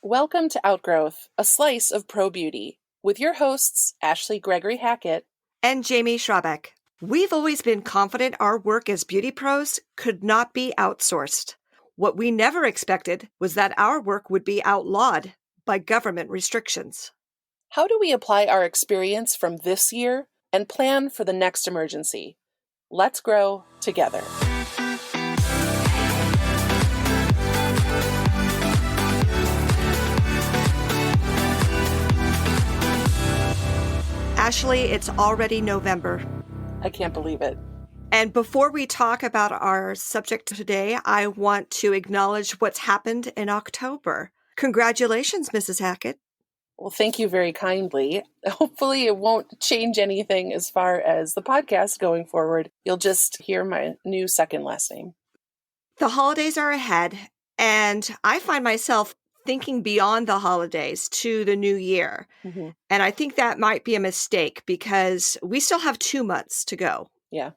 Welcome to Outgrowth, a slice of pro beauty, with your hosts, Ashley Gregory Hackett and Jamie Schrabeck. We've always been confident our work as beauty pros could not be outsourced. What we never expected was that our work would be outlawed by government restrictions. How do we apply our experience from this year and plan for the next emergency? Let's grow together. Ashley, it's already November. I can't believe it. And before we talk about our subject today, I want to acknowledge what's happened in October. Congratulations, Mrs. Hackett. Well, thank you very kindly. Hopefully it won't change anything as far as the podcast going forward. You'll just hear my new second last name. The holidays are ahead, and I find myself thinking beyond the holidays to the new year. Mm-hmm. And I think that might be a mistake because we still have 2 months to go. Yeah.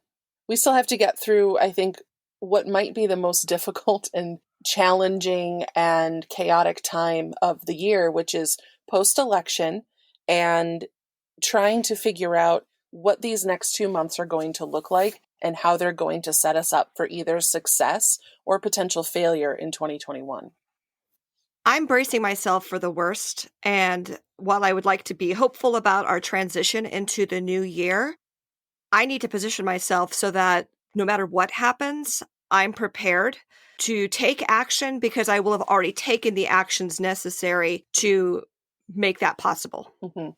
We still have to get through, I think, what might be the most difficult and challenging and chaotic time of the year, which is post-election and trying to figure out what these next 2 months are going to look like and how they're going to set us up for either success or potential failure in 2021. I'm bracing myself for the worst, and while I would like to be hopeful about our transition into the new year, I need to position myself so that no matter what happens, I'm prepared to take action because I will have already taken the actions necessary to make that possible. Mm-hmm.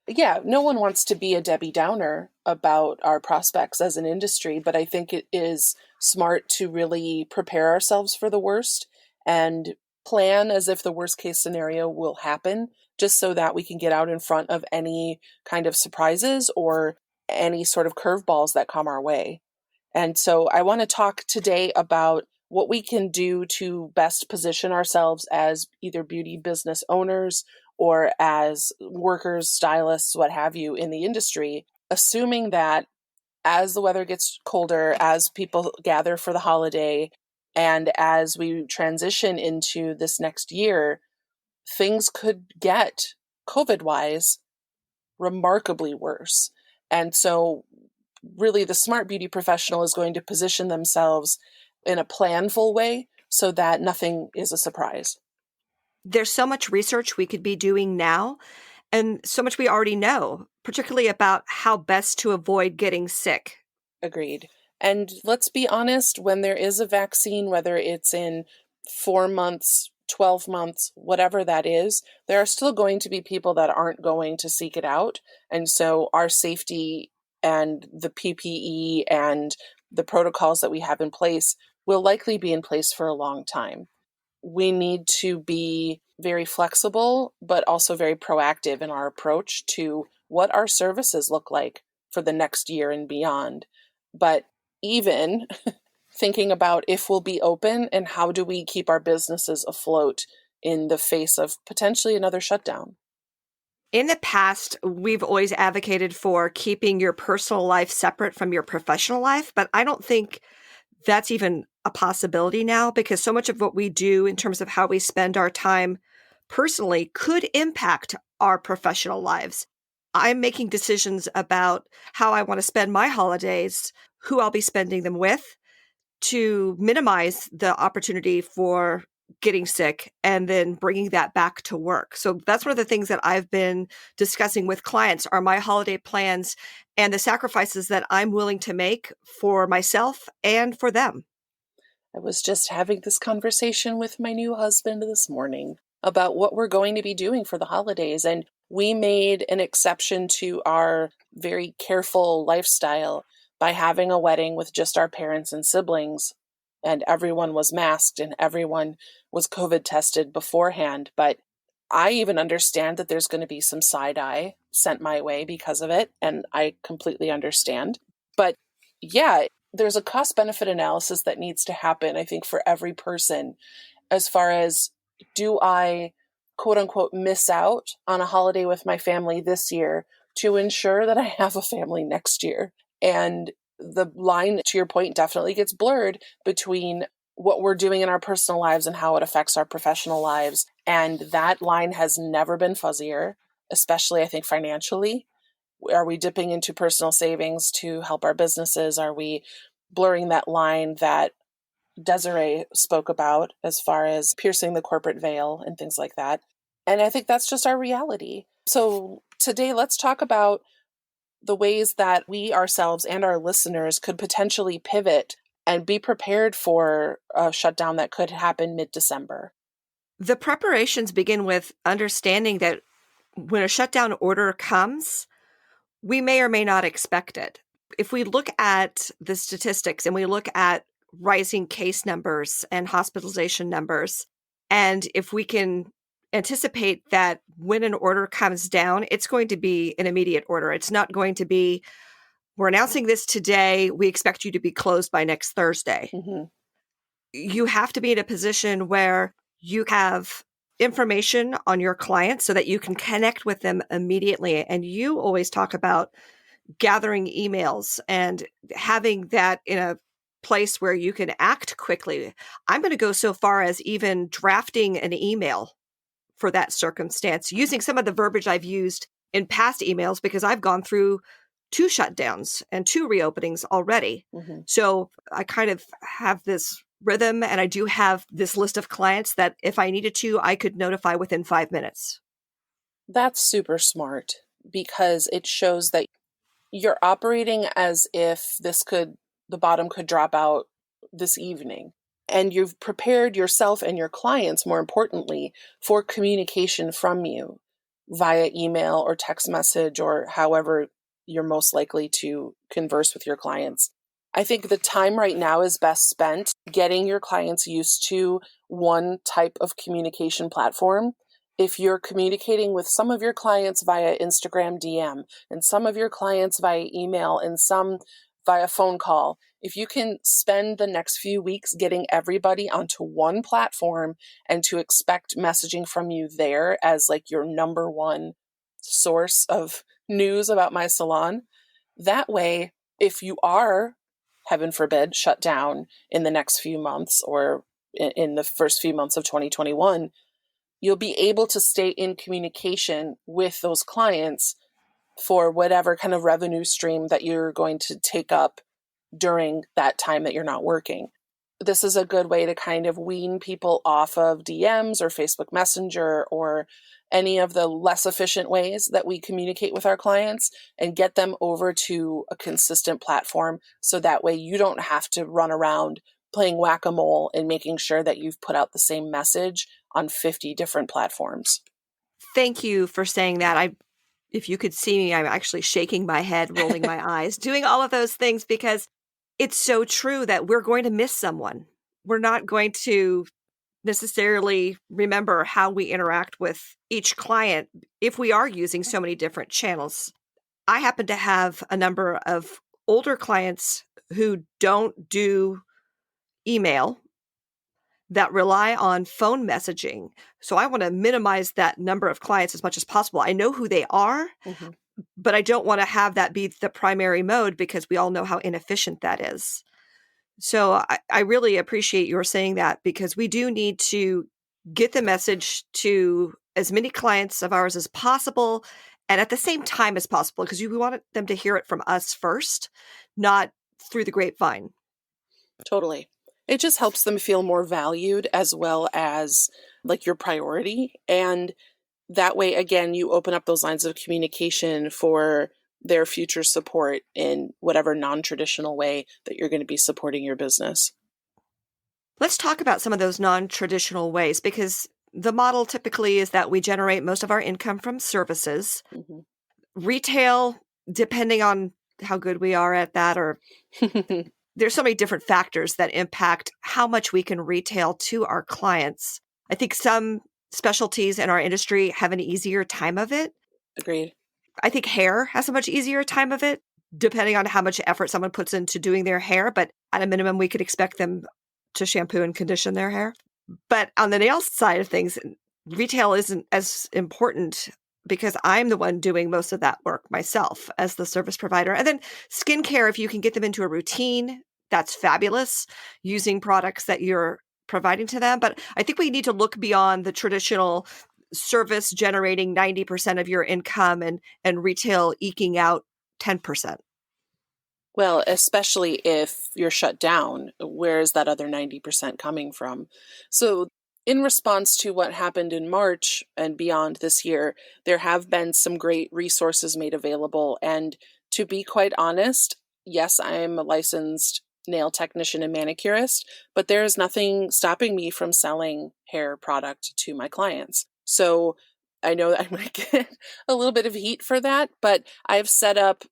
Yeah, no one wants to be a Debbie Downer about our prospects as an industry, but I think it is smart to really prepare ourselves for the worst and plan as if the worst case scenario will happen, just so that we can get out in front of any kind of surprises or any sort of curveballs that come our way. And so I want to talk today about what we can do to best position ourselves as either beauty business owners or as workers, stylists, what have you in the industry, assuming that as the weather gets colder, as people gather for the holiday, and as we transition into this next year, things could get, COVID-wise, remarkably worse. And so really the smart beauty professional is going to position themselves in a planful way so that nothing is a surprise. There's so much research we could be doing now and so much we already know, particularly about how best to avoid getting sick. Agreed. And let's be honest, when there is a vaccine, whether it's in 4 months, 12 months, whatever that is, there are still going to be people that aren't going to seek it out. And so our safety and the PPE and the protocols that we have in place will likely be in place for a long time. We need to be very flexible, but also very proactive in our approach to what our services look like for the next year and beyond. But even thinking about if we'll be open and how do we keep our businesses afloat in the face of potentially another shutdown. In the past, we've always advocated for keeping your personal life separate from your professional life, but I don't think that's even a possibility now because so much of what we do in terms of how we spend our time personally could impact our professional lives. I'm making decisions about how I want to spend my holidays, who I'll be spending them with, to minimize the opportunity for getting sick and then bringing that back to work. So that's one of the things that I've been discussing with clients are my holiday plans and the sacrifices that I'm willing to make for myself and for them. I was just having this conversation with my new husband this morning about what we're going to be doing for the holidays. And we made an exception to our very careful lifestyle by having a wedding with just our parents and siblings, and everyone was masked and everyone was COVID tested beforehand. But I even understand that there's going to be some side eye sent my way because of it, and I completely understand. But yeah, there's a cost benefit analysis that needs to happen, I think, for every person as far as, do I quote unquote miss out on a holiday with my family this year to ensure that I have a family next year? And the line, to your point, definitely gets blurred between what we're doing in our personal lives and how it affects our professional lives. And that line has never been fuzzier, especially I think financially. Are we dipping into personal savings to help our businesses? Are we blurring that line that Desiree spoke about as far as piercing the corporate veil and things like that? And I think that's just our reality. So today, let's talk about the ways that we ourselves and our listeners could potentially pivot and be prepared for a shutdown that could happen mid-December. The preparations begin with understanding that when a shutdown order comes, we may or may not expect it. If we look at the statistics and we look at rising case numbers and hospitalization numbers, and if we can anticipate that when an order comes down, it's going to be an immediate order. It's not going to be, we're announcing this today, we expect you to be closed by next Thursday. Mm-hmm. You have to be in a position where you have information on your clients so that you can connect with them immediately. And you always talk about gathering emails and having that in a place where you can act quickly. I'm going to go so far as even drafting an email for that circumstance, using some of the verbiage I've used in past emails because I've gone through 2 shutdowns and 2 reopenings already. Mm-hmm. So I kind of have this rhythm, and I do have this list of clients that if I needed to, I could notify within 5 minutes. That's super smart because it shows that you're operating as if the bottom could drop out this evening. And you've prepared yourself and your clients, more importantly, for communication from you via email or text message or however you're most likely to converse with your clients. I think the time right now is best spent getting your clients used to one type of communication platform. If you're communicating with some of your clients via Instagram DM and some of your clients via email and some via phone call, if you can spend the next few weeks getting everybody onto one platform and to expect messaging from you there as like your number one source of news about my salon, that way, if you are, heaven forbid, shut down in the next few months or in the first few months of 2021, you'll be able to stay in communication with those clients for whatever kind of revenue stream that you're going to take up during that time that you're not working. This is a good way to kind of wean people off of DMs or Facebook Messenger or any of the less efficient ways that we communicate with our clients and get them over to a consistent platform so that way you don't have to run around playing whack-a-mole and making sure that you've put out the same message on 50 different platforms. Thank you for saying that. If you could see me, I'm actually shaking my head, rolling my eyes, doing all of those things because it's so true that we're going to miss someone. We're not going to necessarily remember how we interact with each client if we are using so many different channels. I happen to have a number of older clients who don't do email that rely on phone messaging. So I want to minimize that number of clients as much as possible. I know who they are, Mm-hmm. but I don't want to have that be the primary mode because we all know how inefficient that is. So I really appreciate your saying that because we do need to get the message to as many clients of ours as possible and at the same time as possible because we want them to hear it from us first, not through the grapevine. Totally. It just helps them feel more valued as well as like your priority. And that way, again, you open up those lines of communication for their future support in whatever non-traditional way that you're going to be supporting your business. Let's talk about some of those non-traditional ways because the model typically is that we generate most of our income from services. Mm-hmm. Retail, depending on how good we are at that, or there's so many different factors that impact how much we can retail to our clients. I think some specialties in our industry have an easier time of it. Agreed. I think hair has a much easier time of it, depending on how much effort someone puts into doing their hair. But at a minimum, we could expect them to shampoo and condition their hair. But on the nail side of things, retail isn't as important because I'm the one doing most of that work myself as the service provider. And then skincare, if you can get them into a routine, that's fabulous using products that you're providing to them. But I think we need to look beyond the traditional service generating 90% of your income and retail eking out 10%. Well, especially if you're shut down, where is that other 90% coming from? So, in response to what happened in March and beyond this year, there have been some great resources made available. And to be quite honest, yes, I'm a licensed nail technician and manicurist, but there is nothing stopping me from selling hair product to my clients. So, I know that I'm going to get a little bit of heat for that, but I've set up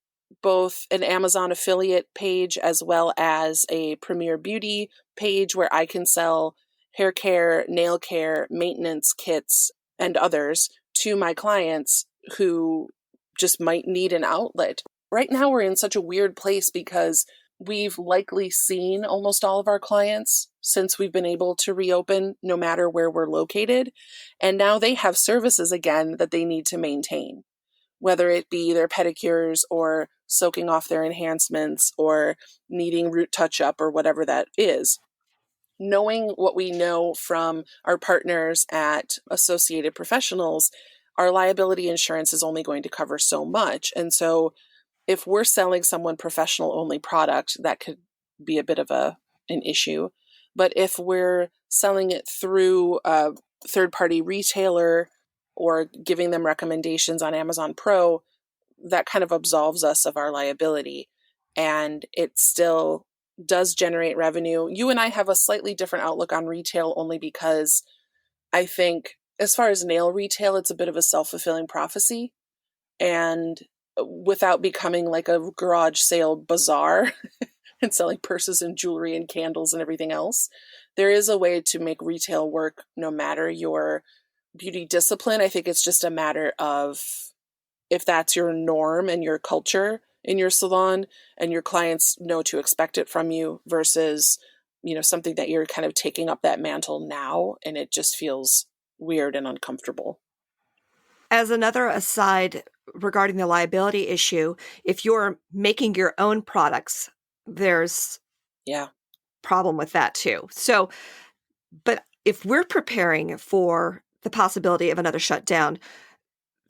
both an Amazon affiliate page as well as a Premier Beauty page where I can sell hair care, nail care, maintenance kits, and others to my clients who just might need an outlet. Right now, we're in such a weird place because we've likely seen almost all of our clients since we've been able to reopen, no matter where we're located. And now they have services again that they need to maintain, whether it be their pedicures or soaking off their enhancements or needing root touch up or whatever that is. Knowing what we know from our partners at Associated Professionals, our liability insurance is only going to cover so much. And so if we're selling someone professional only product, that could be a bit of an issue. But if we're selling it through a third party retailer or giving them recommendations on Amazon Pro, that kind of absolves us of our liability. And it still does generate revenue. You and I have a slightly different outlook on retail only because I think as far as nail retail, it's a bit of a self-fulfilling prophecy. And without becoming like a garage sale bazaar and selling purses and jewelry and candles and everything else, there is a way to make retail work no matter your beauty discipline. I think it's just a matter of if that's your norm and your culture in your salon and your clients know to expect it from you versus, something that you're kind of taking up that mantle now and it just feels weird and uncomfortable. As another aside regarding the liability issue, if you're making your own products, there's Yeah. problem with that too. So, but if we're preparing for the possibility of another shutdown,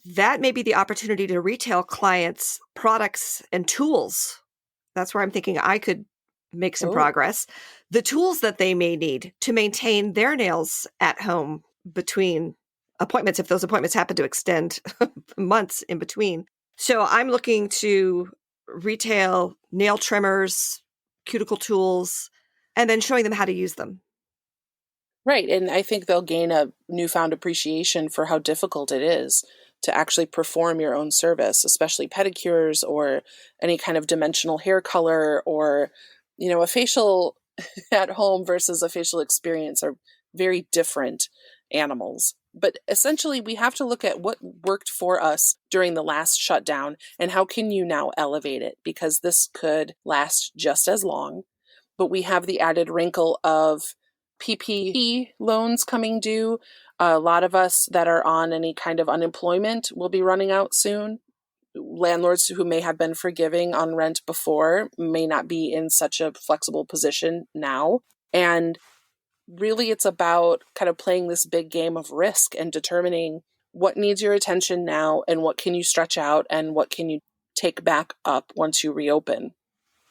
that may be the opportunity to retail clients products and tools. That's where I'm thinking I could make some Oh, progress. The tools that they may need to maintain their nails at home between appointments, if those appointments happen to extend months in between. So I'm looking to retail nail trimmers, cuticle tools, and then showing them how to use them. right. And I think they'll gain a newfound appreciation for how difficult it is to actually perform your own service, especially pedicures or any kind of dimensional hair color or, a facial at home versus a facial experience are very different animals. But essentially, we have to look at what worked for us during the last shutdown and how can you now elevate it, because this could last just as long. But we have the added wrinkle of PPP loans coming due. A lot of us that are on any kind of unemployment will be running out soon. Landlords who may have been forgiving on rent before may not be in such a flexible position now. And really, it's about kind of playing this big game of risk and determining what needs your attention now and what can you stretch out and what can you take back up once you reopen.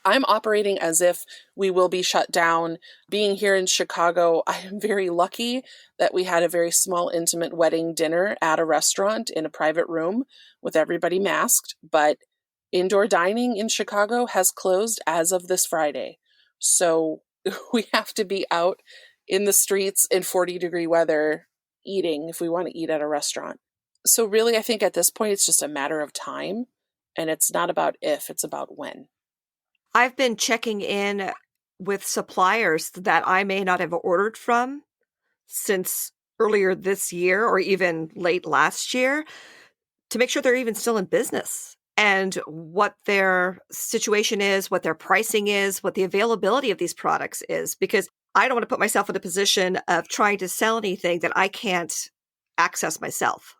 I'm operating as if we will be shut down. Being here in Chicago, I am very lucky that we had a very small, intimate wedding dinner at a restaurant in a private room with everybody masked. But indoor dining in Chicago has closed as of this Friday. So we have to be out in the streets in 40-degree weather eating if we want to eat at a restaurant. So really, I think at this point, it's just a matter of time. And it's not about if, it's about when. I've been checking in with suppliers that I may not have ordered from since earlier this year or even late last year to make sure they're even still in business and what their situation is, what their pricing is, what the availability of these products is, because I don't want to put myself in a position of trying to sell anything that I can't access myself.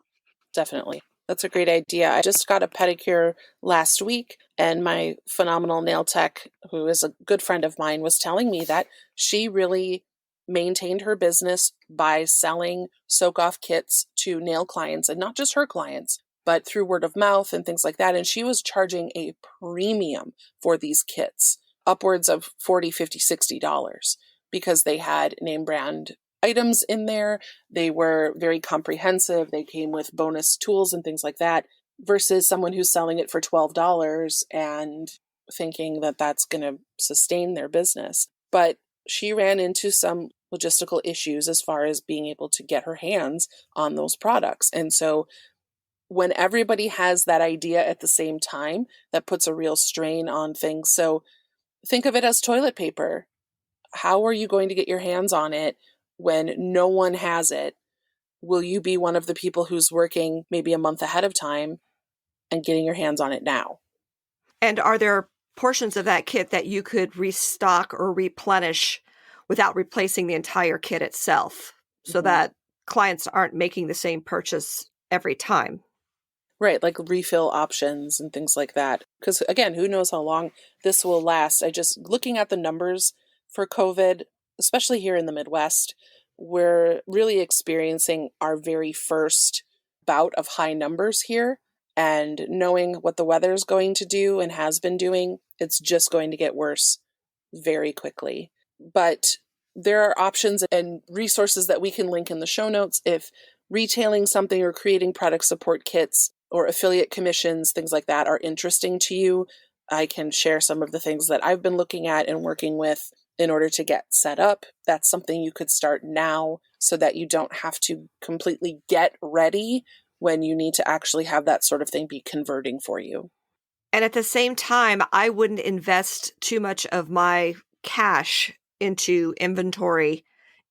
Definitely. That's a great idea. I just got a pedicure last week, and my phenomenal nail tech, who is a good friend of mine, was telling me that she really maintained her business by selling soak-off kits to nail clients, and not just her clients, but through word of mouth and things like that. And she was charging a premium for these kits, upwards of $40, $50, $60, because they had name brand items in there. They were very comprehensive. They came with bonus tools and things like that, versus someone who's selling it for $12 and thinking that that's going to sustain their business. But she ran into some logistical issues as far as being able to get her hands on those products. And so when everybody has that idea at the same time, that puts a real strain on things. So think of it as toilet paper. How are you going to get your hands on it when no one has it? Will you be one of the people who's working maybe a month ahead of time and getting your hands on it now? And are there portions of that kit that you could restock or replenish without replacing the entire kit itself, so Mhm. that clients aren't making the same purchase every time? Right, like refill options and things like that. Because again, who knows how long this will last? I just looking at the numbers for COVID, especially here in the Midwest, we're really experiencing our very first bout of high numbers here. And knowing what the weather is going to do and has been doing, it's just going to get worse very quickly. But there are options and resources that we can link in the show notes if retailing something or creating product support kits or affiliate commissions, things like that, are interesting to you. I can share some of the things that I've been looking at and working with in order to get set up. That's something you could start now so that you don't have to completely get ready when you need to actually have that sort of thing be converting for you. And at the same time, I wouldn't invest too much of my cash into inventory,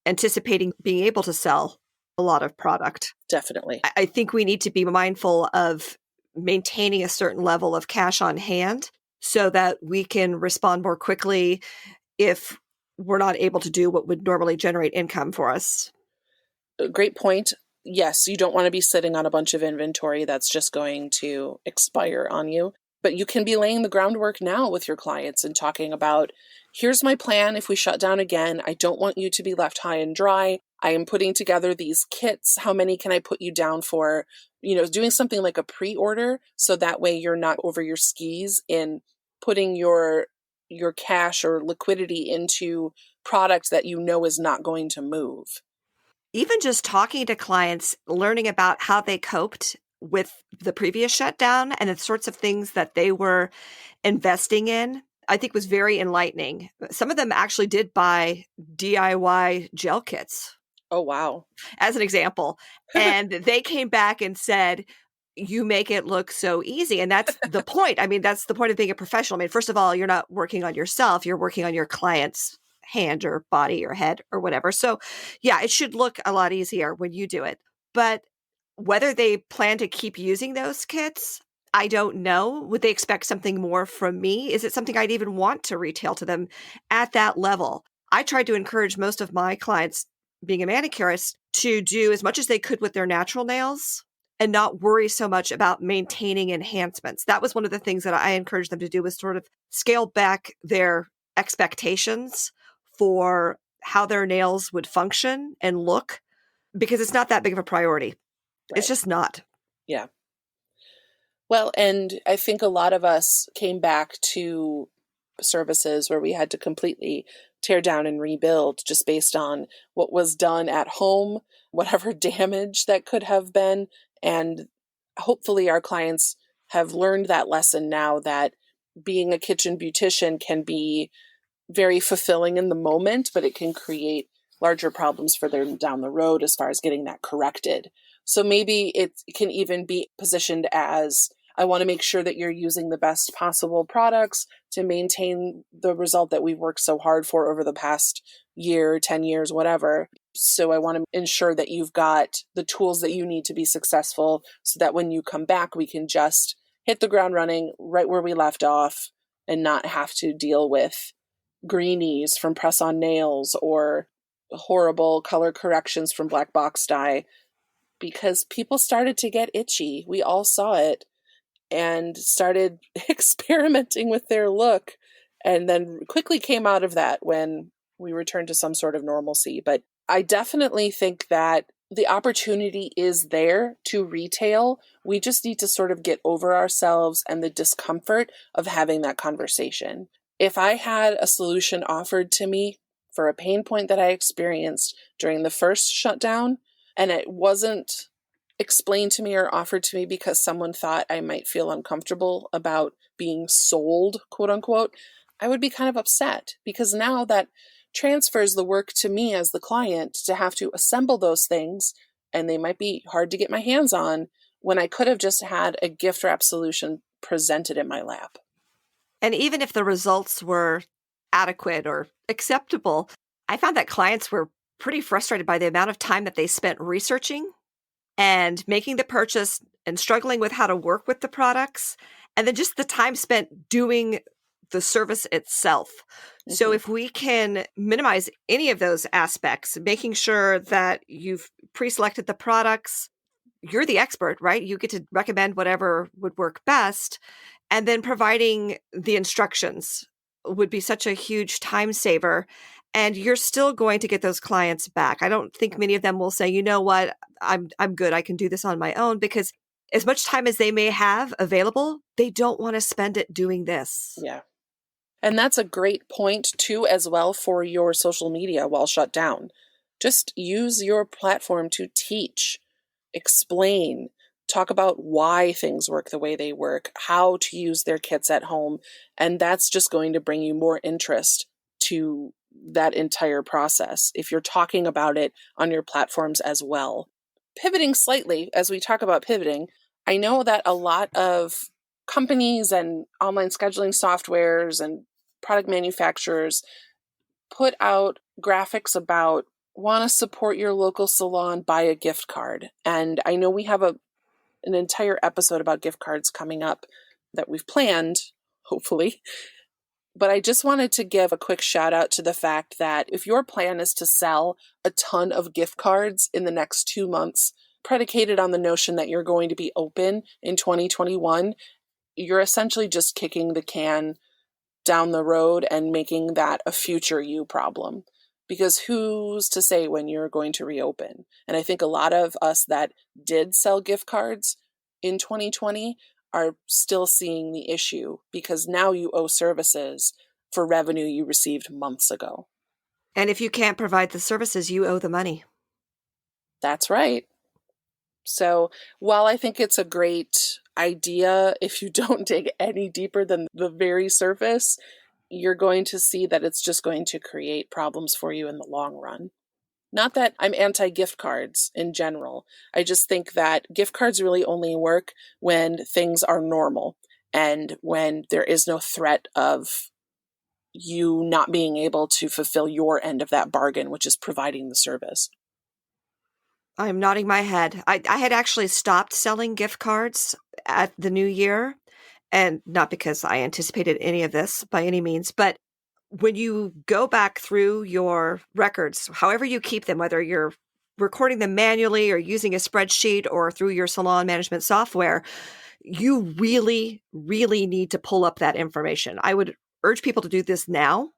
anticipating being able to sell a lot of product. Definitely. I think we need to be mindful of maintaining a certain level of cash on hand so that we can respond more quickly if we're not able to do what would normally generate income for us. Great point. Yes, you don't want to be sitting on a bunch of inventory that's just going to expire on you. But you can be laying the groundwork now with your clients and talking about, here's my plan if we shut down again. I don't want you to be left high and dry. I am putting together these kits. How many can I put you down for? Doing something like a pre-order, so that way you're not over your skis in putting your cash or liquidity into product that you know is not going to move. Even just talking to clients, learning about how they coped with the previous shutdown and the sorts of things that they were investing in, I think was very enlightening. Some of them actually did buy DIY gel kits, Oh, wow. as an example. And they came back and said, you make it look so easy. And that's the point. I mean, that's the point of being a professional. I mean, first of all, you're not working on yourself, you're working on your client's hand or body or head or whatever. So, yeah, it should look a lot easier when you do it. But whether they plan to keep using those kits, I don't know. Would they expect something more from me? Is it something I'd even want to retail to them at that level? I tried to encourage most of my clients, being a manicurist, to do as much as they could with their natural nails and not worry so much about maintaining enhancements. That was one of the things that I encouraged them to do, was sort of scale back their expectations for how their nails would function and look, because it's not that big of a priority. Right. It's just not. Yeah. Well, and I think a lot of us came back to services where we had to completely tear down and rebuild just based on what was done at home, whatever damage that could have been. And hopefully our clients have learned that lesson now, that being a kitchen beautician can be very fulfilling in the moment, but it can create larger problems for them down the road as far as getting that corrected. So maybe it can even be positioned as, I want to make sure that you're using the best possible products to maintain the result that we've worked so hard for over the past year, 10 years, whatever. So I want to ensure that you've got the tools that you need to be successful, so that when you come back, we can just hit the ground running right where we left off and not have to deal with greenies from press-on nails or horrible color corrections from black box dye. because people started to get itchy. We all saw it and started experimenting with their look, and then quickly came out of that when we returned to some sort of normalcy. But I definitely think that the opportunity is there to retail. We just need to sort of get over ourselves and the discomfort of having that conversation. If I had a solution offered to me for a pain point that I experienced during the first shutdown, and it wasn't explained to me or offered to me because someone thought I might feel uncomfortable about being sold, quote unquote, I would be kind of upset, because now that transfers the work to me as the client to have to assemble those things, and they might be hard to get my hands on, when I could have just had a gift wrap solution presented in my lap. And even if the results were adequate or acceptable, I found that clients were pretty frustrated by the amount of time that they spent researching and making the purchase and struggling with how to work with the products, and then just the time spent doing the service itself. Mm-hmm. So if we can minimize any of those aspects, making sure that you've pre-selected the products, you're the expert, right? You get to recommend whatever would work best, and then providing the instructions would be such a huge time saver. And you're still going to get those clients back. I don't think many of them will say, you know what, I'm good. I can do this on my own, because as much time as they may have available, they don't want to spend it doing this. Yeah. And that's a great point too, as well, for your social media while shut down. Just use your platform to teach, explain, talk about why things work the way they work, how to use their kits at home. And that's just going to bring you more interest to that entire process if you're talking about it on your platforms as well. Pivoting slightly, as we talk about pivoting, I know that a lot of companies and online scheduling softwares and product manufacturers put out graphics about want to support your local salon, buy a gift card. And I know we have an entire episode about gift cards coming up that we've planned, hopefully. But I just wanted to give a quick shout out to the fact that if your plan is to sell a ton of gift cards in the next 2 months, predicated on the notion that you're going to be open in 2021, you're essentially just kicking the can down the road and making that a future you problem. Because who's to say when you're going to reopen? And I think a lot of us that did sell gift cards in 2020 are still seeing the issue, because now you owe services for revenue you received months ago. And if you can't provide the services, you owe the money. That's right. So while I think it's a great idea, if you don't dig any deeper than the very surface, you're going to see that it's just going to create problems for you in the long run. Not that I'm anti-gift cards in general. I just think that gift cards really only work when things are normal and when there is no threat of you not being able to fulfill your end of that bargain, which is providing the service. I'm nodding my head. I had actually stopped selling gift cards at the new year, and not because I anticipated any of this by any means, but when you go back through your records, however you keep them, whether you're recording them manually or using a spreadsheet or through your salon management software, you really, really need to pull up that information. I would urge people to do this now,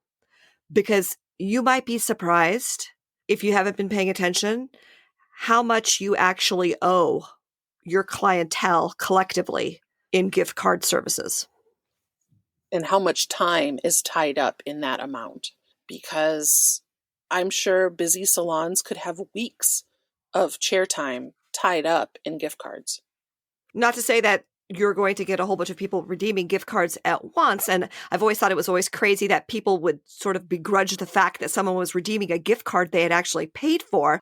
because you might be surprised, if you haven't been paying attention, how much you actually owe your clientele collectively in gift card services. And how much time is tied up in that amount. Because I'm sure busy salons could have weeks of chair time tied up in gift cards. Not to say that you're going to get a whole bunch of people redeeming gift cards at once. And I've always thought it was always crazy that people would sort of begrudge the fact that someone was redeeming a gift card they had actually paid for.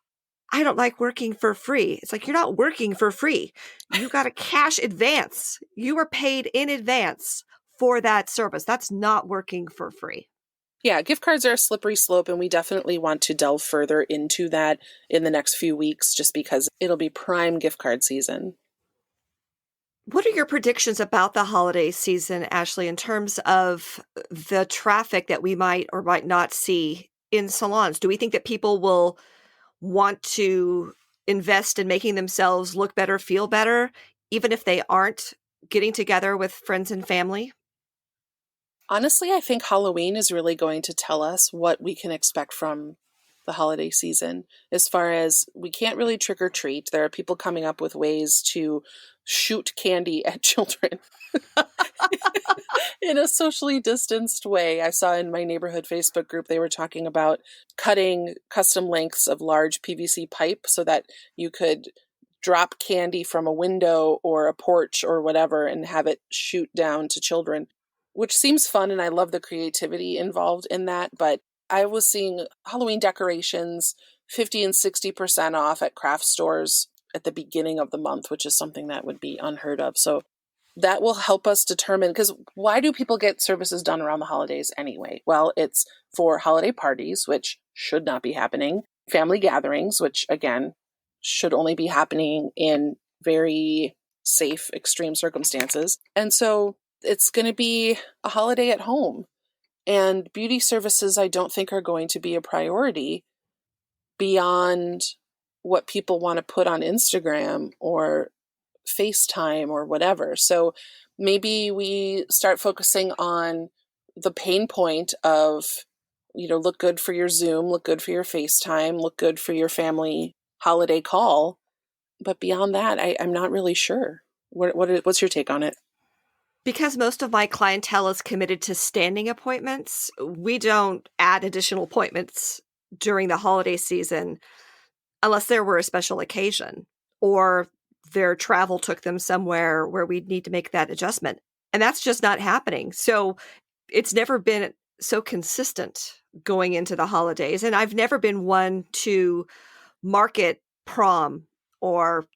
I don't like working for free. It's like, you're not working for free. You got a cash advance. You were paid in advance for that service. That's not working for free. Yeah, gift cards are a slippery slope, and we definitely want to delve further into that in the next few weeks, just because it'll be prime gift card season. What are your predictions about the holiday season, Ashley, in terms of the traffic that we might or might not see in salons? Do we think that people will want to invest in making themselves look better, feel better, even if they aren't getting together with friends and family? Honestly, I think Halloween is really going to tell us what we can expect from the holiday season. As far as we can't really trick or treat, there are people coming up with ways to shoot candy at children in a socially distanced way. I saw in my neighborhood Facebook group, they were talking about cutting custom lengths of large PVC pipe so that you could drop candy from a window or a porch or whatever and have it shoot down to children, which seems fun. And I love the creativity involved in that. But I was seeing Halloween decorations 50 and 60% off at craft stores at the beginning of the month, which is something that would be unheard of. So that will help us determine, because why do people get services done around the holidays anyway? Well, it's for holiday parties, which should not be happening, family gatherings, which again should only be happening in very safe, extreme circumstances. And so it's going to be a holiday at home. And beauty services, I don't think, are going to be a priority beyond what people want to put on Instagram or FaceTime or whatever. So maybe we start focusing on the pain point of, look good for your Zoom, look good for your FaceTime, look good for your family holiday call. But beyond that, I'm not really sure. What's your take on it? Because most of my clientele is committed to standing appointments, we don't add additional appointments during the holiday season unless there were a special occasion or their travel took them somewhere where we'd need to make that adjustment. And that's just not happening. So it's never been so consistent going into the holidays. And I've never been one to market prom or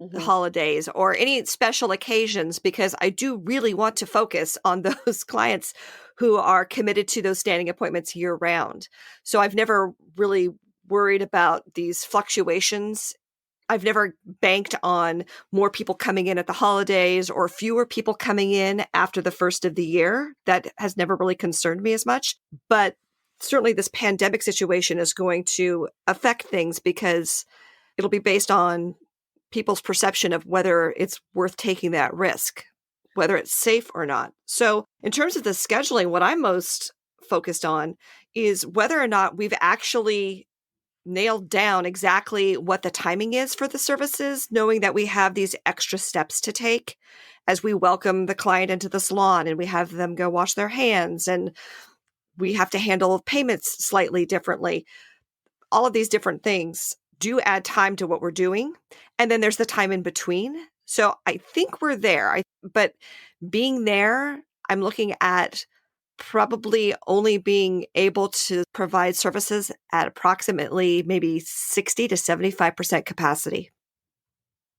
Mm-hmm. holidays or any special occasions because I do really want to focus on those clients who are committed to those standing appointments year round. So I've never really worried about these fluctuations. I've never banked on more people coming in at the holidays or fewer people coming in after the first of the year. That has never really concerned me as much. But certainly this pandemic situation is going to affect things because it'll be based on people's perception of whether it's worth taking that risk, whether it's safe or not. So in terms of the scheduling, what I'm most focused on is whether or not we've actually nailed down exactly what the timing is for the services, knowing that we have these extra steps to take as we welcome the client into the salon and we have them go wash their hands and we have to handle payments slightly differently. All of these different things do add time to what we're doing. And then there's the time in between. So I think we're there. But being there, I'm looking at probably only being able to provide services at approximately maybe 60 to 75% capacity.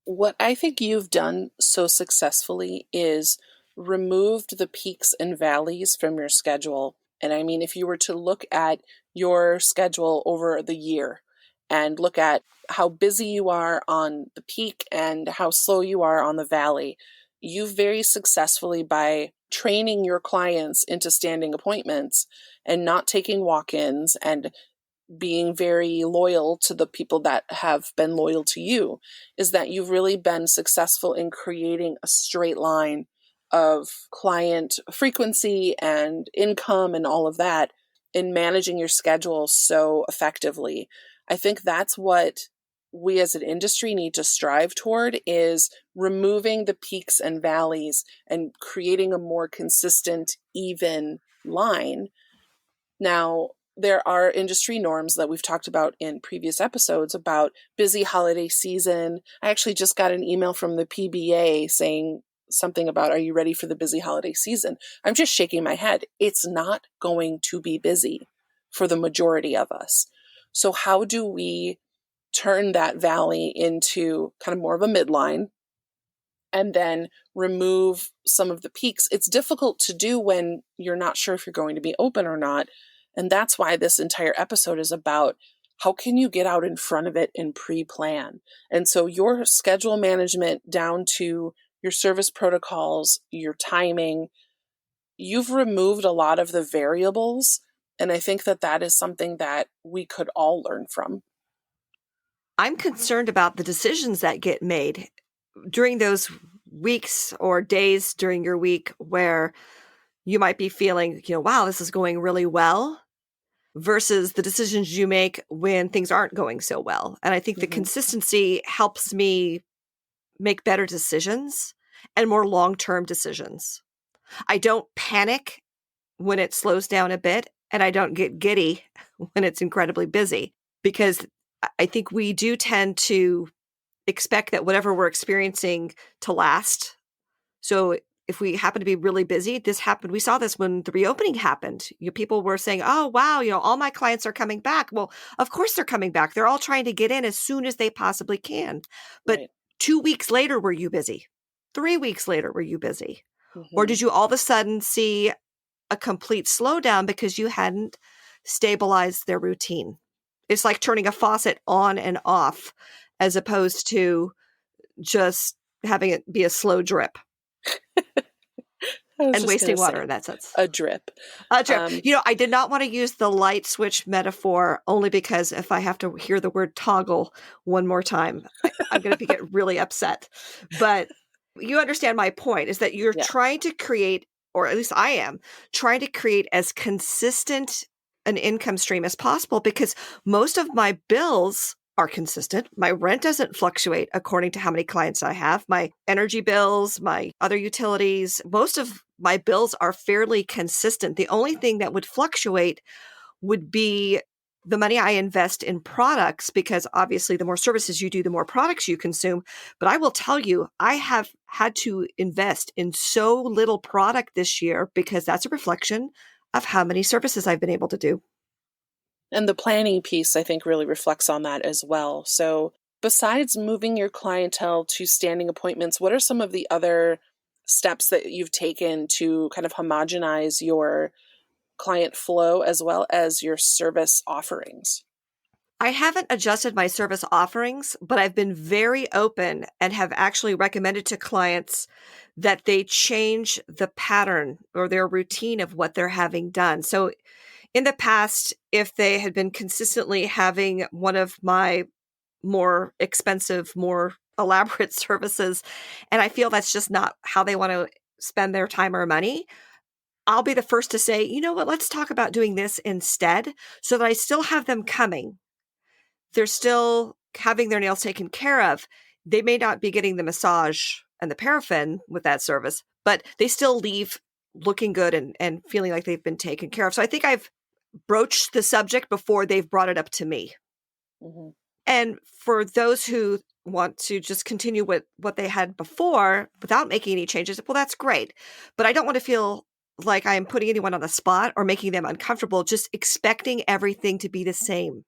What I think you've done so successfully is removed the peaks and valleys from your schedule. And I mean, if you were to look at your schedule over the year and look at how busy you are on the peak and how slow you are on the valley, you've very successfully, by training your clients into standing appointments and not taking walk-ins and being very loyal to the people that have been loyal to you, is that you've really been successful in creating a straight line of client frequency and income and all of that in managing your schedule so effectively. I think that's what we as an industry need to strive toward, is removing the peaks and valleys and creating a more consistent, even line. Now, there are industry norms that we've talked about in previous episodes about busy holiday season. I actually just got an email from the PBA saying something about, are you ready for the busy holiday season? I'm just shaking my head. It's not going to be busy for the majority of us. So how do we turn that valley into kind of more of a midline and then remove some of the peaks? It's difficult to do when you're not sure if you're going to be open or not. And that's why this entire episode is about how can you get out in front of it and pre-plan. And so your schedule management down to your service protocols, your timing, you've removed a lot of the variables. And I think that that is something that we could all learn from. I'm concerned about the decisions that get made during those weeks or days during your week where you might be feeling, wow, this is going really well versus the decisions you make when things aren't going so well. And I think the Hmm. consistency helps me make better decisions and more long-term decisions. I don't panic when it slows down a bit, and I don't get giddy when it's incredibly busy, because I think we do tend to expect that whatever we're experiencing to last. So if we happen to be really busy, this happened. We saw this when the reopening happened. People were saying, oh, wow, all my clients are coming back. Well, of course they're coming back. They're all trying to get in as soon as they possibly can. But Right. 2 weeks later, were you busy? 3 weeks later, were you busy? Or Hmm. did you all of a sudden see a complete slowdown because you hadn't stabilized their routine? It's like turning a faucet on and off as opposed to just having it be a slow drip I was and just going wasting to water say in that sense. a drip. A drip. Um, I did not want to use the light switch metaphor only because if I have to hear the word toggle one more time, I'm going to get really upset. But you understand my point, is that you're yeah. trying to create, or at least I am, trying to create as consistent an income stream as possible, because most of my bills are consistent. My rent doesn't fluctuate according to how many clients I have. My energy bills, my other utilities, most of my bills are fairly consistent. The only thing that would fluctuate would be the money I invest in products, because obviously the more services you do, the more products you consume. But I will tell you, I have had to invest in so little product this year because that's a reflection of how many services I've been able to do. And the planning piece, I think, really reflects on that as well. So, besides moving your clientele to standing appointments, what are some of the other steps that you've taken to kind of homogenize your client flow as well as your service offerings? I haven't adjusted my service offerings, but I've been very open and have actually recommended to clients that they change the pattern or their routine of what they're having done. So in the past, if they had been consistently having one of my more expensive, more elaborate services, and I feel that's just not how they want to spend their time or money, I'll be the first to say, you know what, let's talk about doing this instead, so that I still have them coming. They're still having their nails taken care of. They may not be getting the massage and the paraffin with that service, but they still leave looking good and feeling like they've been taken care of. So I think I've broached the subject before they've brought it up to me. Hmm. And for those who want to just continue with what they had before without making any changes, well, that's great. But I don't want to feel like I'm putting anyone on the spot or making them uncomfortable, just expecting everything to be the same.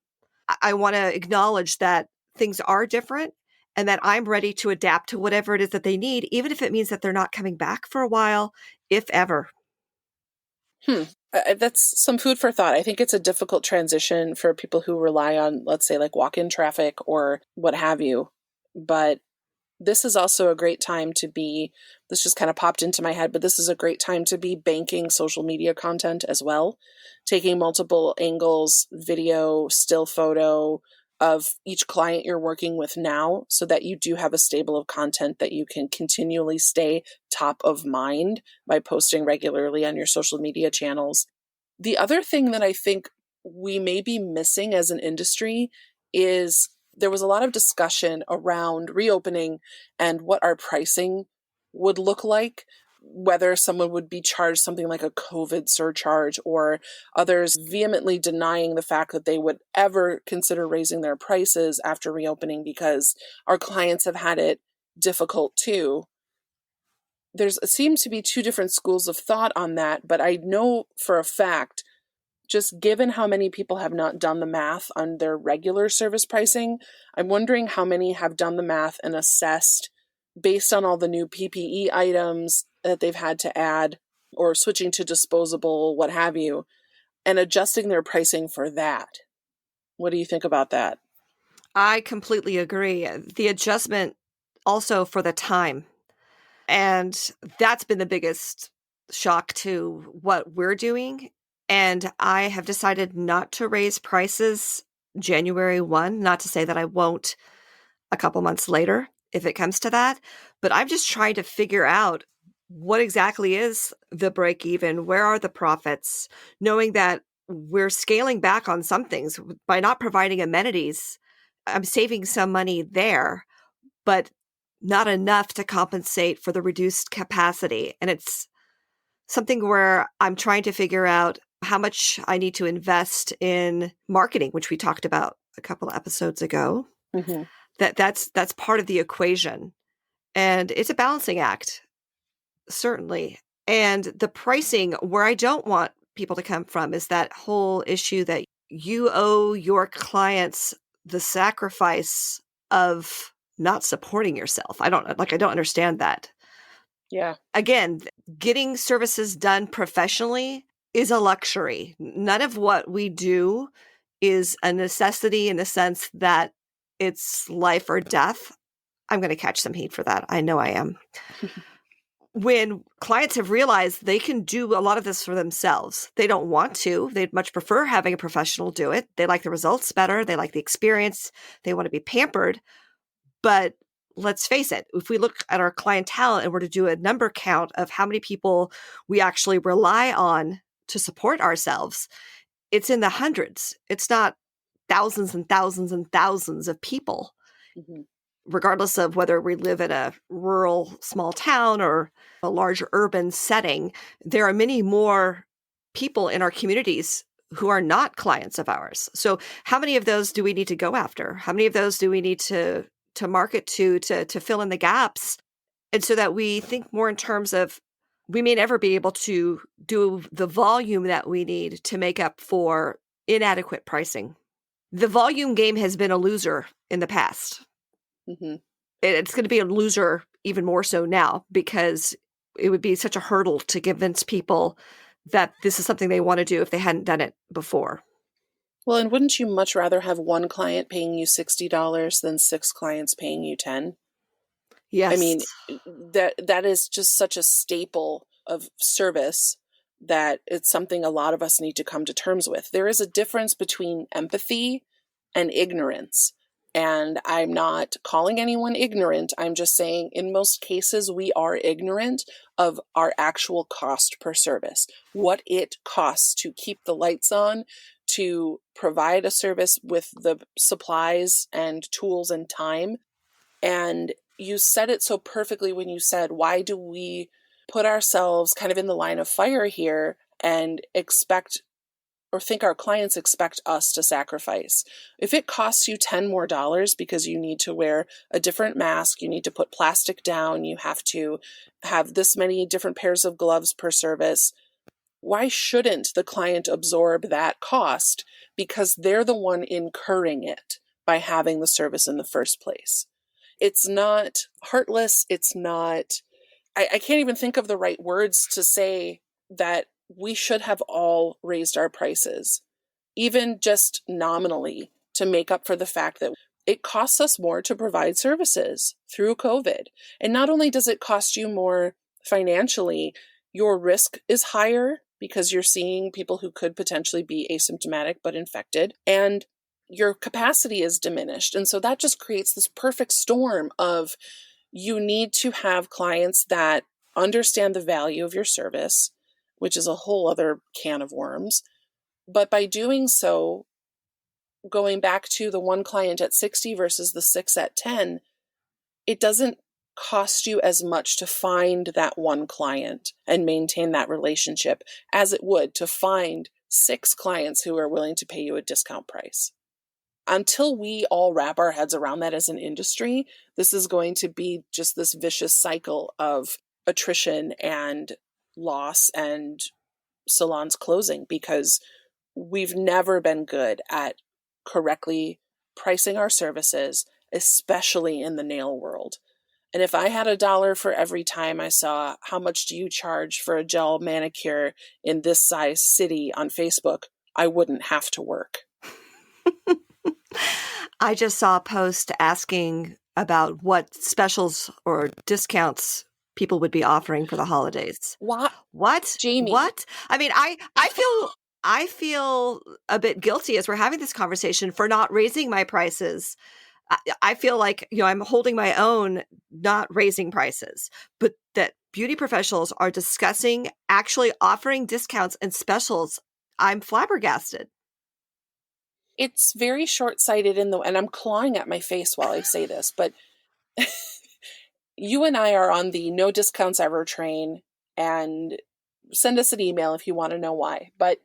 I want to acknowledge that things are different and that I'm ready to adapt to whatever it is that they need, even if it means that they're not coming back for a while, if ever. That's some food for thought. I think it's a difficult transition for people who rely on, let's say, like walk in traffic or what have you. But this is also a great time to be, this just kind of popped into my head, but this is a great time to be banking social media content as well, taking multiple angles, video, still photo of each client you're working with now, so that you do have a stable of content that you can continually stay top of mind by posting regularly on your social media channels. The other thing that I think we may be missing as an industry is there was a lot of discussion around reopening and what our pricing would look like, whether someone would be charged something like a COVID surcharge, or others vehemently denying the fact that they would ever consider raising their prices after reopening because our clients have had it difficult too. There's seems to be two different schools of thought on that, but I know for a fact, just given how many people have not done the math on their regular service pricing, I'm wondering how many have done the math and assessed based on all the new PPE items that they've had to add or switching to disposable, what have you, and adjusting their pricing for that. What do you think about that? I completely agree. The adjustment also for the time. And that's been the biggest shock to what we're doing. And I have decided not to raise prices January 1. Not to say that I won't a couple months later if it comes to that, but I'm just trying to figure out what exactly is the break even, where are the profits, knowing that we're scaling back on some things by not providing amenities. I'm saving some money there, but not enough to compensate for the reduced capacity. And it's something where I'm trying to figure out how much I need to invest in marketing, which we talked about a couple of episodes ago. Mm-hmm. That's part of the equation. And it's a balancing act, certainly. And the pricing, where I don't want people to come from, is that whole issue that you owe your clients the sacrifice of not supporting yourself. I don't understand that. Yeah. Again, getting services done professionally is a luxury. None of what we do is a necessity in the sense that it's life or death. I'm going to catch some heat for that. I know I am. When clients have realized they can do a lot of this for themselves, they don't want to. They'd much prefer having a professional do it. They like the results better. They like the experience. They want to be pampered. But let's face it, if we look at our clientele and were to do a number count of how many people we actually rely on to support ourselves, it's in the hundreds. It's not thousands and thousands and thousands of people. Mm-hmm. Regardless of whether we live in a rural small town or a large urban setting, there are many more people in our communities who are not clients of ours. So how many of those do we need to go after? How many of those do we need to market to fill in the gaps? And so that we think more in terms of, we may never be able to do the volume that we need to make up for inadequate pricing. The volume game has been a loser in the past. Mm-hmm. It's going to be a loser even more so now, because it would be such a hurdle to convince people that this is something they want to do if they hadn't done it before. Well, and wouldn't you much rather have one client paying you $60 than 6 clients paying you 10? Yes. I mean, that is just such a staple of service that it's something a lot of us need to come to terms with. There is a difference between empathy and ignorance. And I'm not calling anyone ignorant. I'm just saying in most cases, we are ignorant of our actual cost per service, what it costs to keep the lights on, to provide a service with the supplies and tools and time. And you said it so perfectly when you said, why do we put ourselves kind of in the line of fire here and expect or think our clients expect us to sacrifice? If it costs you $10 more because you need to wear a different mask, you need to put plastic down, you have to have this many different pairs of gloves per service, why shouldn't the client absorb that cost? Because they're the one incurring it by having the service in the first place. It's not heartless. It's not, I can't even think of the right words to say that we should have all raised our prices, even just nominally, to make up for the fact that it costs us more to provide services through COVID. And not only does it cost you more financially, your risk is higher because you're seeing people who could potentially be asymptomatic but infected, and your capacity is diminished. And so that just creates this perfect storm of, you need to have clients that understand the value of your service, which is a whole other can of worms. But by doing so, going back to the one client at 60 versus the 6 at 10, it doesn't cost you as much to find that one client and maintain that relationship as it would to find 6 clients who are willing to pay you a discount price. Until we all wrap our heads around that as an industry, this is going to be just this vicious cycle of attrition and loss and salons closing, because we've never been good at correctly pricing our services, especially in the nail world. And if I had $1 for every time I saw, how much do you charge for a gel manicure in this size city on Facebook, I wouldn't have to work. I just saw a post asking about what specials or discounts people would be offering for the holidays. What? What? Jamie. What? I mean, I feel I feel a bit guilty as we're having this conversation for not raising my prices. I feel like, I'm holding my own, not raising prices, but that beauty professionals are discussing actually offering discounts and specials. I'm flabbergasted. It's very short-sighted and I'm clawing at my face while I say this, but you and I are on the no discounts ever train, and send us an email if you want to know why. But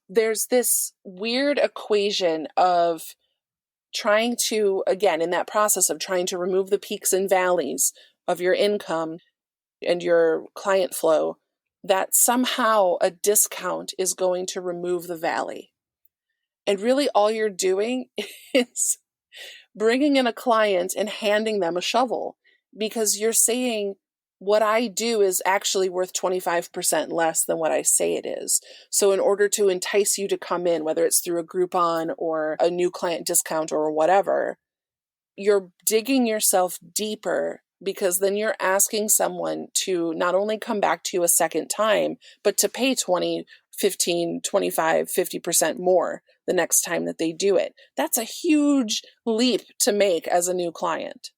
there's this weird equation of trying to, again, in that process of trying to remove the peaks and valleys of your income and your client flow, that somehow a discount is going to remove the valley. And really all you're doing is bringing in a client and handing them a shovel, because you're saying what I do is actually worth 25% less than what I say it is. So in order to entice you to come in, whether it's through a Groupon or a new client discount or whatever, you're digging yourself deeper, because then you're asking someone to not only come back to you a second time, but to pay 20, 15, 25, 50% more the next time that they do it. That's a huge leap to make as a new client.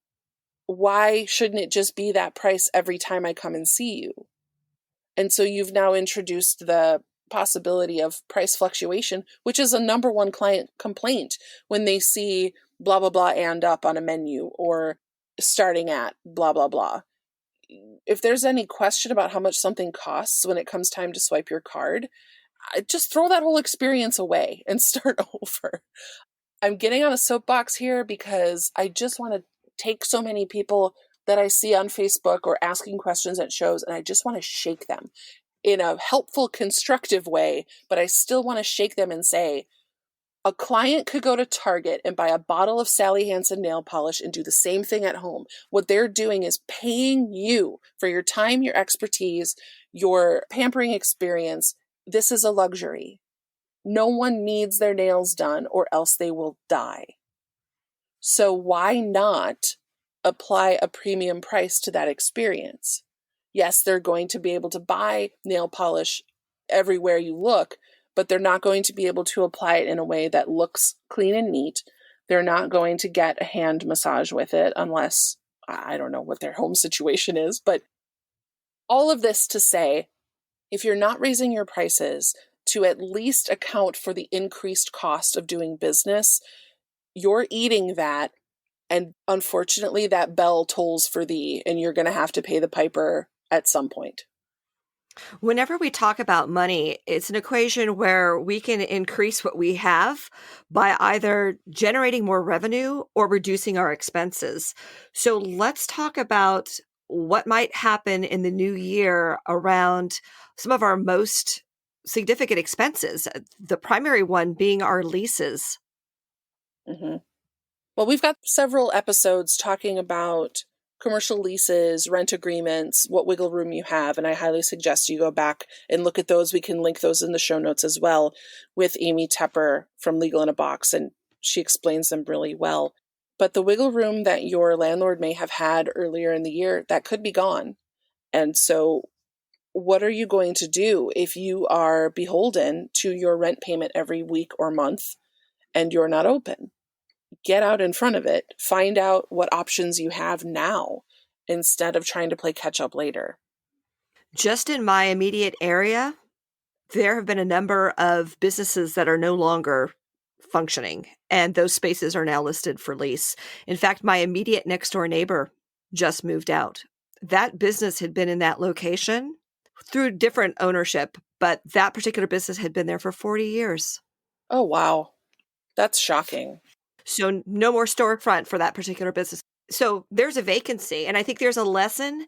Why shouldn't it just be that price every time I come and see you? And so you've now introduced the possibility of price fluctuation, which is a number one client complaint when they see blah, blah, blah and up on a menu, or starting at blah, blah, blah. If there's any question about how much something costs when it comes time to swipe your card, just throw that whole experience away and start over. I'm getting on a soapbox here because I just want to take so many people that I see on Facebook or asking questions at shows, and I just want to shake them in a helpful, constructive way, but I still want to shake them and say, a client could go to Target and buy a bottle of Sally Hansen nail polish and do the same thing at home. What they're doing is paying you for your time, your expertise, your pampering experience. This is a luxury. No one needs their nails done or else they will die. So why not apply a premium price to that experience? Yes, they're going to be able to buy nail polish everywhere you look, but they're not going to be able to apply it in a way that looks clean and neat. They're not going to get a hand massage with it unless, I don't know what their home situation is. But all of this to say, if you're not raising your prices to at least account for the increased cost of doing business, you're eating that. And unfortunately, that bell tolls for thee, and you're going to have to pay the piper at some point. Whenever we talk about money, it's an equation where we can increase what we have by either generating more revenue or reducing our expenses. So let's talk about what might happen in the new year around some of our most significant expenses, the primary one being our leases. Mm-hmm. Well, we've got several episodes talking about commercial leases, rent agreements, what wiggle room you have, and I highly suggest you go back and look at those. We can link those in the show notes as well with Amy Toepper from Legal in a Box, and she explains them really well. But the wiggle room that your landlord may have had earlier in the year, that could be gone. And so what are you going to do if you are beholden to your rent payment every week or month and you're not open? Get out in front of it. Find out what options you have now instead of trying to play catch up later. Just in my immediate area, there have been a number of businesses that are no longer functioning, and those spaces are now listed for lease. In fact, my immediate next door neighbor just moved out. That business had been in that location through different ownership, but that particular business had been there for 40 years. Oh, wow. That's shocking. So no more storefront for that particular business. So there's a vacancy. And I think there's a lesson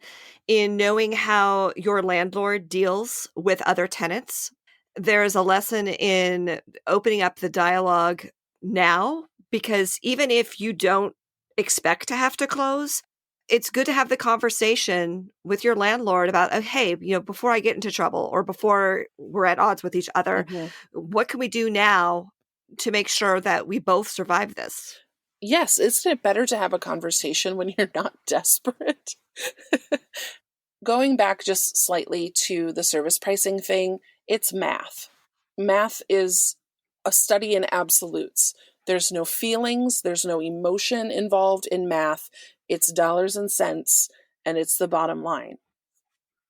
in knowing how your landlord deals with other tenants. There's a lesson in opening up the dialogue now, because even if you don't expect to have to close, it's good to have the conversation with your landlord about, oh, hey, before I get into trouble or before we're at odds with each other, Mm-hmm. what can we do now to make sure that we both survive this? Yes, isn't it better to have a conversation when you're not desperate? Going back just slightly to the service pricing thing, it's math. Math is a study in absolutes. There's no feelings, there's no emotion involved in math. It's dollars and cents, and it's the bottom line.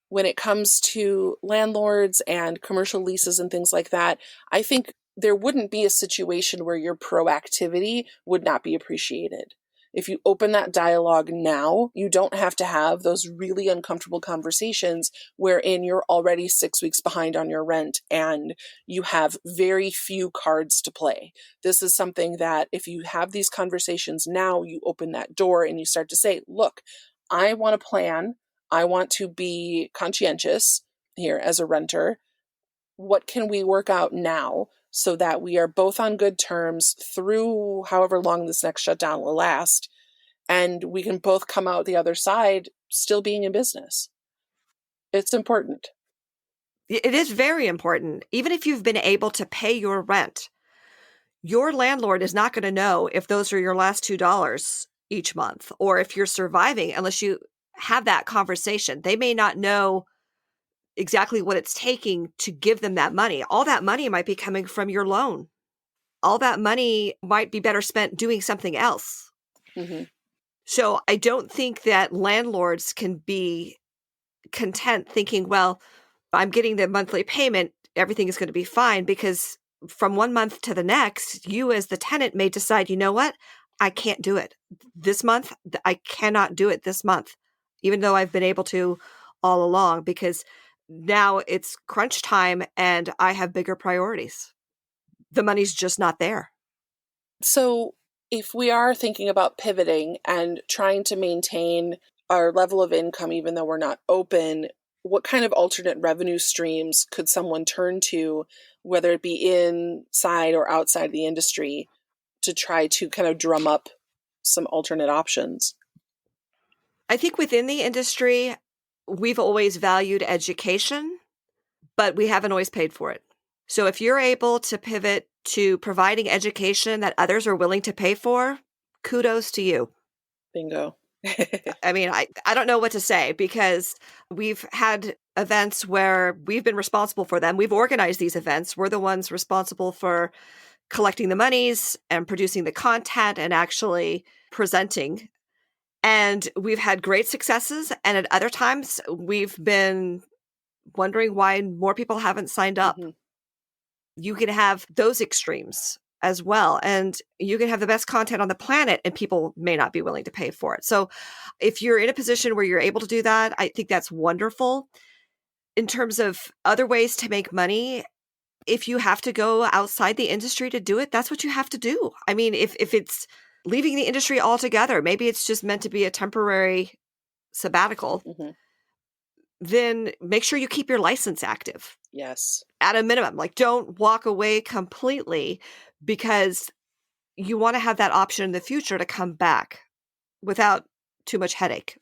When it comes to landlords and commercial leases and things like that, I think there wouldn't be a situation where your proactivity would not be appreciated. If you open that dialogue now, you don't have to have those really uncomfortable conversations wherein you're already 6 weeks behind on your rent and you have very few cards to play. This is something that if you have these conversations now, you open that door and you start to say, look, I want to plan. I want to be conscientious here as a renter. What can we work out now so that we are both on good terms through however long this next shutdown will last, and we can both come out the other side still being in business? It's important. It is very important. Even if you've been able to pay your rent, your landlord is not going to know if those are your last $2 each month or if you're surviving unless you have that conversation. They may not know exactly what it's taking to give them that money. All that money might be coming from your loan. All that money might be better spent doing something else. Mm-hmm. So I don't think that landlords can be content thinking, well, I'm getting the monthly payment, everything is going to be fine, because from one month to the next, you as the tenant may decide, you know what? I can't do it this month. I cannot do it this month, even though I've been able to all along, because now it's crunch time and I have bigger priorities. The money's just not there. So if we are thinking about pivoting and trying to maintain our level of income, even though we're not open, what kind of alternate revenue streams could someone turn to, whether it be inside or outside the industry, to try to kind of drum up some alternate options? I think within the industry, we've always valued education, but we haven't always paid for it. So if you're able to pivot to providing education that others are willing to pay for, kudos to you. Bingo. I mean, I don't know what to say, because we've had events where we've been responsible for them. We've organized these events. We're the ones responsible for collecting the monies and producing the content and actually presenting. And we've had great successes. And at other times, we've been wondering why more people haven't signed up. Mm-hmm. You can have those extremes as well. And you can have the best content on the planet and people may not be willing to pay for it. So if you're in a position where you're able to do that, I think that's wonderful. In terms of other ways to make money, if you have to go outside the industry to do it, that's what you have to do. I mean, if it's leaving the industry altogether, maybe it's just meant to be a temporary sabbatical, Mm-hmm. then make sure you keep your license active. Yes. At a minimum, like don't walk away completely, because you want to have that option in the future to come back without too much headache.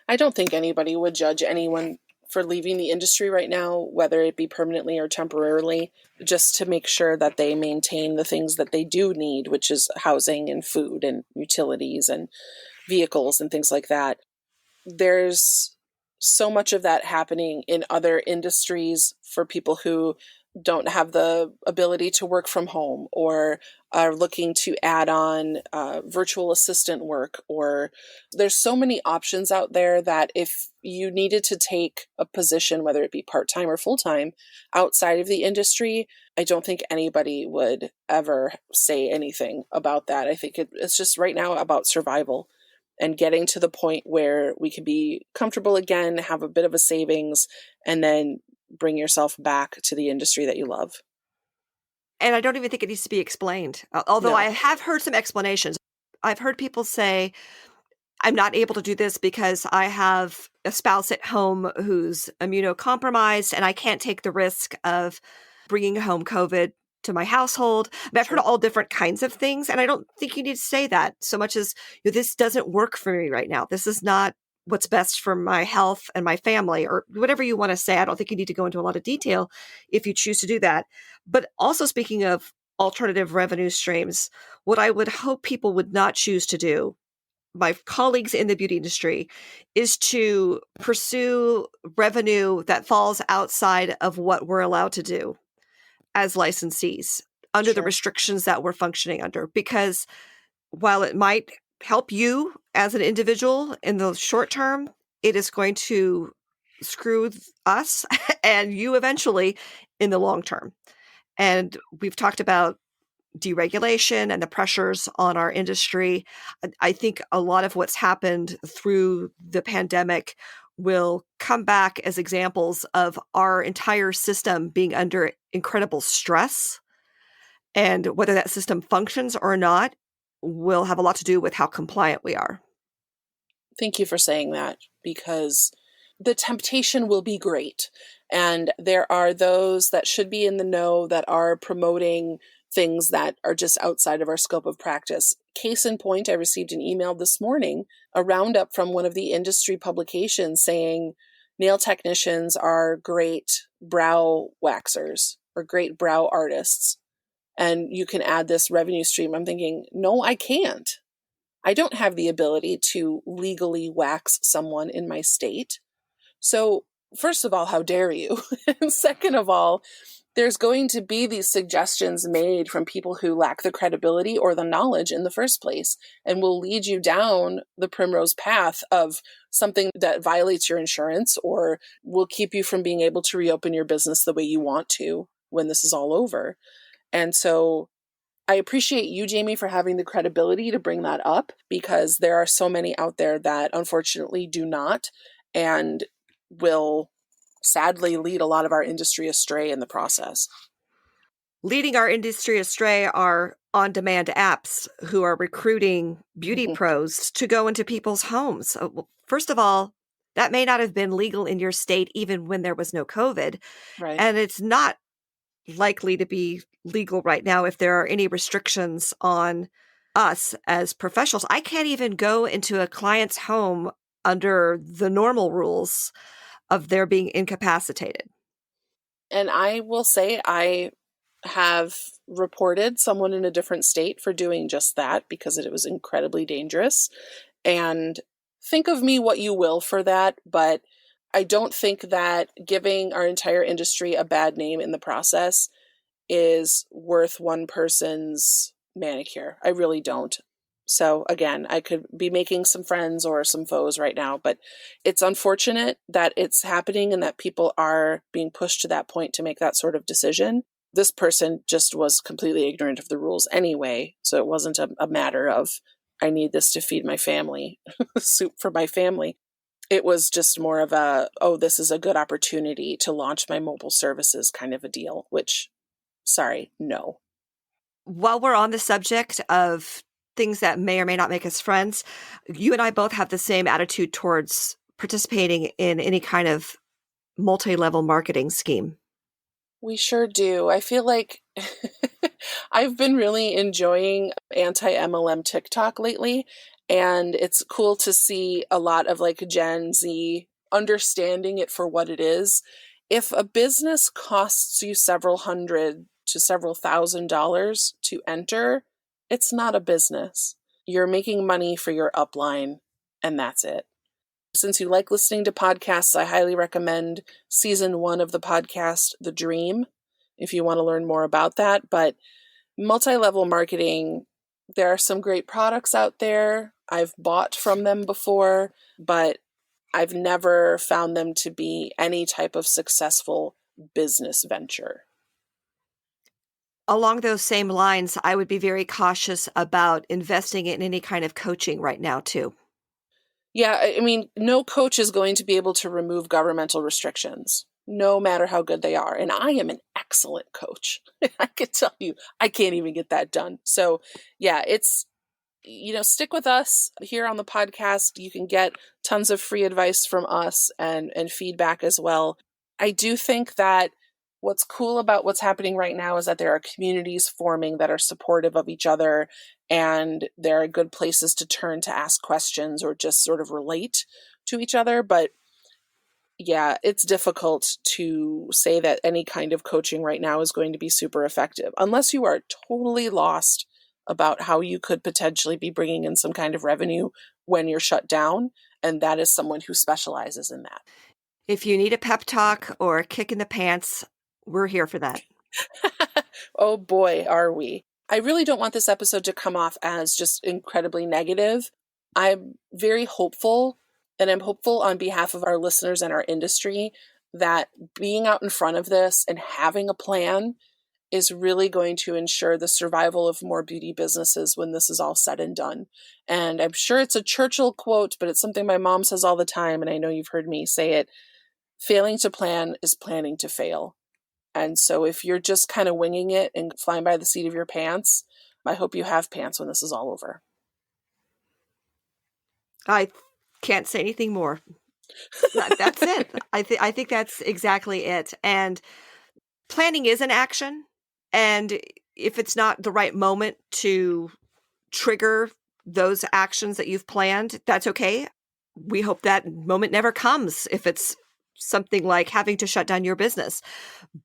I don't think anybody would judge anyone for leaving the industry right now, whether it be permanently or temporarily, just to make sure that they maintain the things that they do need, which is housing and food and utilities and vehicles and things like that. There's so much of that happening in other industries for people who don't have the ability to work from home or are looking to add on virtual assistant work, or there's so many options out there that if you needed to take a position, whether it be part-time or full-time outside of the industry, I don't think anybody would ever say anything about that. I think it's just right now about survival and getting to the point where we can be comfortable again, have a bit of a savings, and then bring yourself back to the industry that you love. And I don't even think it needs to be explained. Although No. I have heard some explanations. I've heard people say, I'm not able to do this because I have a spouse at home who's immunocompromised and I can't take the risk of bringing home COVID to my household. I've heard all different kinds of things. And I don't think you need to say that so much as, this doesn't work for me right now. This is not what's best for my health and my family, or whatever you want to say. I don't think you need to go into a lot of detail if you choose to do that. But also, speaking of alternative revenue streams, what I would hope people would not choose to do, my colleagues in the beauty industry, is to pursue revenue that falls outside of what we're allowed to do. as licensees under the Sure. restrictions that we're functioning under. Because while it might help you as an individual in the short term, it is going to screw us and you eventually in the long term. And we've talked about deregulation and the pressures on our industry. I think a lot of what's happened through the pandemic will come back as examples of our entire system being under incredible stress. And whether that system functions or not will have a lot to do with how compliant we are. Thank you for saying that, because the temptation will be great. And there are those that should be in the know that are promoting things that are just outside of our scope of practice. Case in point, I received an email this morning, a roundup from one of the industry publications saying nail technicians are great brow waxers or great brow artists. And you can add this revenue stream. I'm thinking, no, I can't. I don't have the ability to legally wax someone in my state. So, first of all, how dare you? And second of all, there's going to be these suggestions made from people who lack the credibility or the knowledge in the first place and will lead you down the primrose path of something that violates your insurance or will keep you from being able to reopen your business the way you want to when this is all over. And so I appreciate you, Jamie, for having the credibility to bring that up, because there are so many out there that unfortunately do not and will sadly lead a lot of our industry astray in the process. Leading our industry astray are on-demand apps who are recruiting beauty pros to go into people's homes. Well, first of all, that may not have been legal in your state even when there was no COVID. Right. And it's not likely to be legal right now if there are any restrictions on us as professionals. I can't even go into a client's home under the normal rules of their being incapacitated. And I will say I have reported someone in a different state for doing just that because it was incredibly dangerous. And think of me what you will for that, but I don't think that giving our entire industry a bad name in the process is worth one person's manicure. I really don't. So again, I could be making some friends or some foes right now, but it's unfortunate that it's happening and that people are being pushed to that point to make that sort of decision. This person just was completely ignorant of the rules anyway. So it wasn't a matter of, I need this to feed my family, soup for my family. It was just more of a, oh, this is a good opportunity to launch my mobile services kind of a deal, which, sorry, no. While we're on the subject of things that may or may not make us friends, you and I both have the same attitude towards participating in any kind of multi-level marketing scheme. We sure do. I feel like I've been really enjoying anti-MLM TikTok lately, and it's cool to see a lot of like Gen Z understanding it for what it is. If a business costs you several hundred to several $1,000s to enter, it's not a business. You're making money for your upline, and that's it. Since you like listening to podcasts, I highly recommend season 1 of the podcast, The Dream, if you want to learn more about that. But multi-level marketing, there are some great products out there. I've bought from them before, but I've never found them to be any type of successful business venture. Along those same lines, I would be very cautious about investing in any kind of coaching right now, too. Yeah, I mean, no coach is going to be able to remove governmental restrictions, no matter how good they are. And I am an excellent coach. I can tell you, I can't even get that done. So yeah, it's, stick with us here on the podcast. You can get tons of free advice from us and feedback as well. I do think that what's cool about what's happening right now is that there are communities forming that are supportive of each other, and there are good places to turn to ask questions or just sort of relate to each other. But yeah, it's difficult to say that any kind of coaching right now is going to be super effective unless you are totally lost about how you could potentially be bringing in some kind of revenue when you're shut down. And that is someone who specializes in that. If you need a pep talk or a kick in the pants, we're here for that. Oh boy, are we. I really don't want this episode to come off as just incredibly negative. I'm very hopeful, and I'm hopeful on behalf of our listeners and our industry that being out in front of this and having a plan is really going to ensure the survival of more beauty businesses when this is all said and done. And I'm sure it's a Churchill quote, but it's something my mom says all the time, and I know you've heard me say it. Failing to plan is planning to fail. And so if you're just kind of winging it and flying by the seat of your pants, I hope you have pants when this is all over. I can't say anything more. That's it. I think that's exactly it. And planning is an action. And if it's not the right moment to trigger those actions that you've planned, that's okay. We hope that moment never comes if it's something like having to shut down your business.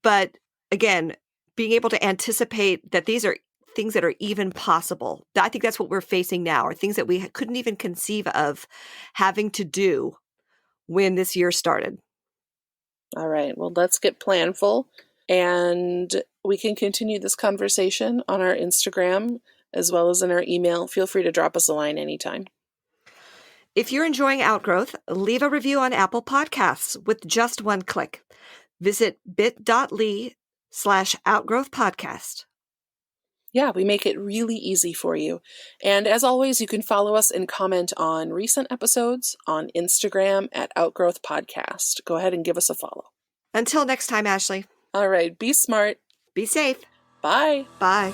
But again, being able to anticipate that these are things that are even possible. I think that's what we're facing now, are things that we couldn't even conceive of having to do when this year started. All right, well, let's get planful, and we can continue this conversation on our Instagram as well as in our email. Feel free to drop us a line anytime. If you're enjoying Outgrowth, leave a review on Apple Podcasts with just one click. Visit bit.ly/Outgrowth Podcast. Yeah, we make it really easy for you. And as always, you can follow us and comment on recent episodes on Instagram at Outgrowth Podcast. Go ahead and give us a follow. Until next time, Ashley. All right, be smart. Be safe. Bye. Bye.